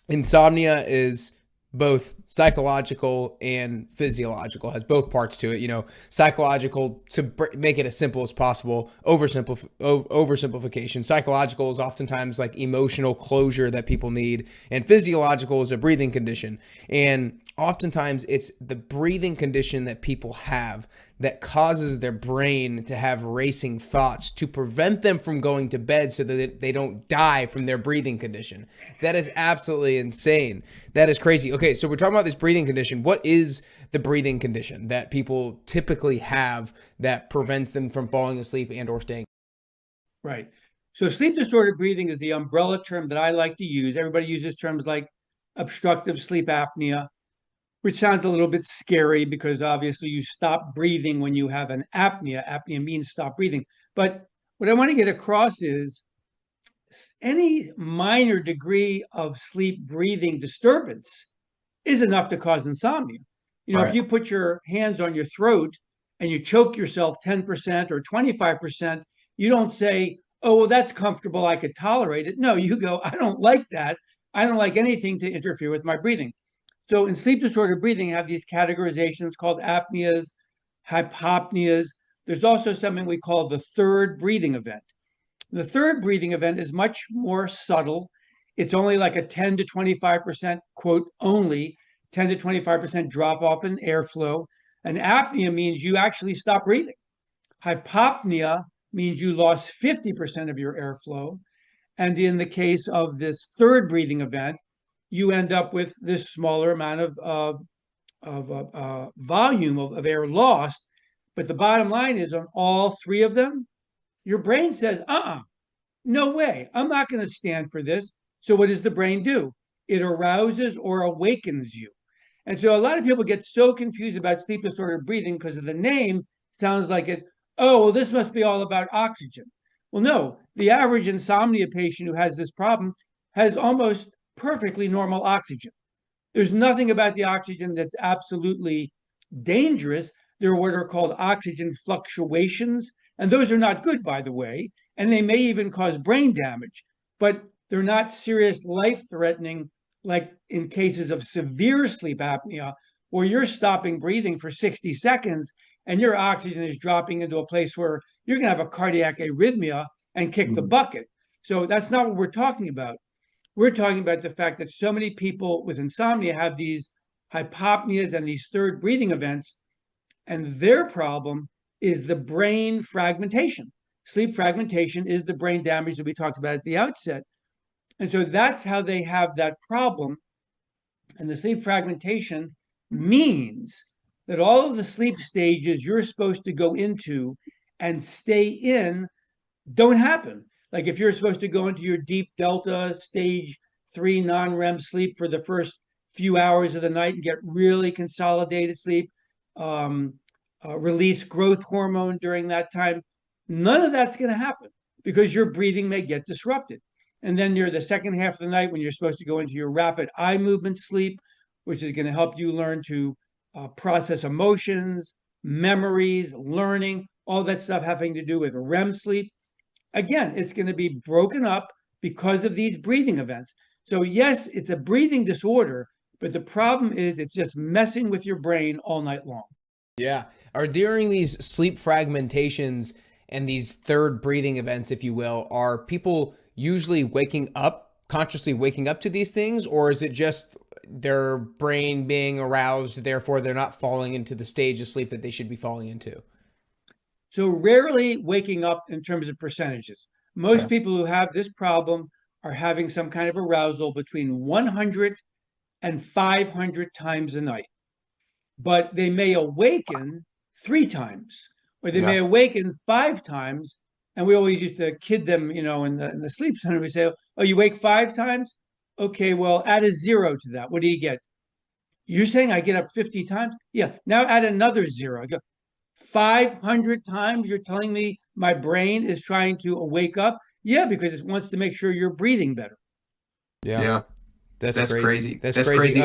insomnia is both psychological and physiological, has both parts to it. Psychological, to make it as simple as possible, oversimplification. Psychological is oftentimes like emotional closure that people need, and physiological is a breathing condition. And oftentimes it's the breathing condition that people have that causes their brain to have racing thoughts to prevent them from going to bed so that they don't die from their breathing condition. That is absolutely insane. That is crazy. Okay, so we're talking about this breathing condition. What is the breathing condition that people typically have that prevents them from falling asleep and or staying? Right. So sleep disordered breathing is the umbrella term that I like to use. Everybody uses terms like obstructive sleep apnea, which sounds a little bit scary because obviously you stop breathing when you have an apnea. Apnea means stop breathing. But what I want to get across is any minor degree of sleep breathing disturbance is enough to cause insomnia. If Right. you put your hands on your throat and you choke yourself 10% or 25%, you don't say, oh, well, that's comfortable. I could tolerate it. No, you go, I don't like that. I don't like anything to interfere with my breathing. So in sleep disordered breathing, I have these categorizations called apneas, hypopneas. There's also something we call the third breathing event. The third breathing event is much more subtle. It's only like a 10 to 25%, quote, only 10 to 25% drop off in airflow. An apnea means you actually stop breathing. Hypopnea means you lost 50% of your airflow. And in the case of this third breathing event, you end up with this smaller amount of volume of air lost. But the bottom line is on all three of them, your brain says, no way, I'm not going to stand for this. So what does the brain do? It arouses or awakens you. And so a lot of people get so confused about sleep disordered breathing because of the name. Sounds like it, oh, well, this must be all about oxygen. Well, no, the average insomnia patient who has this problem has almost perfectly normal oxygen. There's nothing about the oxygen that's absolutely dangerous. There are what are called oxygen fluctuations, and those are not good, by the way, and they may even cause brain damage, but they're not serious life threatening, like in cases of severe sleep apnea, where you're stopping breathing for 60 seconds and your oxygen is dropping into a place where you're going to have a cardiac arrhythmia and kick the Mhm. bucket. So that's not what we're talking about. We're talking about the fact that so many people with insomnia have these hypopneas and these third breathing events, and their problem is the brain fragmentation. Sleep fragmentation is the brain damage that we talked about at the outset. And so that's how they have that problem. And the sleep fragmentation means that all of the sleep stages you're supposed to go into and stay in don't happen. Like if you're supposed to go into your deep delta stage 3 non-REM sleep for the first few hours of the night and get really consolidated sleep, um, release growth hormone during that time, none of that's going to happen because your breathing may get disrupted. And then near the second half of the night, when you're supposed to go into your rapid eye movement sleep, which is going to help you learn to process emotions, memories, learning, all that stuff having to do with REM sleep, again, it's going to be broken up because of these breathing events. So, yes, it's a breathing disorder, but the problem is it's just messing with your brain all night long. Yeah. Are during these sleep fragmentations and these third breathing events, if you will, are people usually waking up, consciously waking up to these things, or is it just their brain being aroused, therefore they're not falling into the stage of sleep that they should be falling into? So, rarely waking up in terms of percentages. Okay. Most people who have this problem are having some kind of arousal between 100 and 500 times a night, but they may awaken three times, or they may Yeah. awaken five times. And we always used to kid them, in the sleep center. We say, "Oh, you wake five times? Okay, well, add a zero to that. What do you get? You're saying I get up 50 times? Yeah. Now add another zero. I go 500 times. You're telling me my brain is trying to wake up? Yeah, because it wants to make sure you're breathing better." Yeah. Yeah, That's that's crazy. crazy. That's That's crazy. crazy.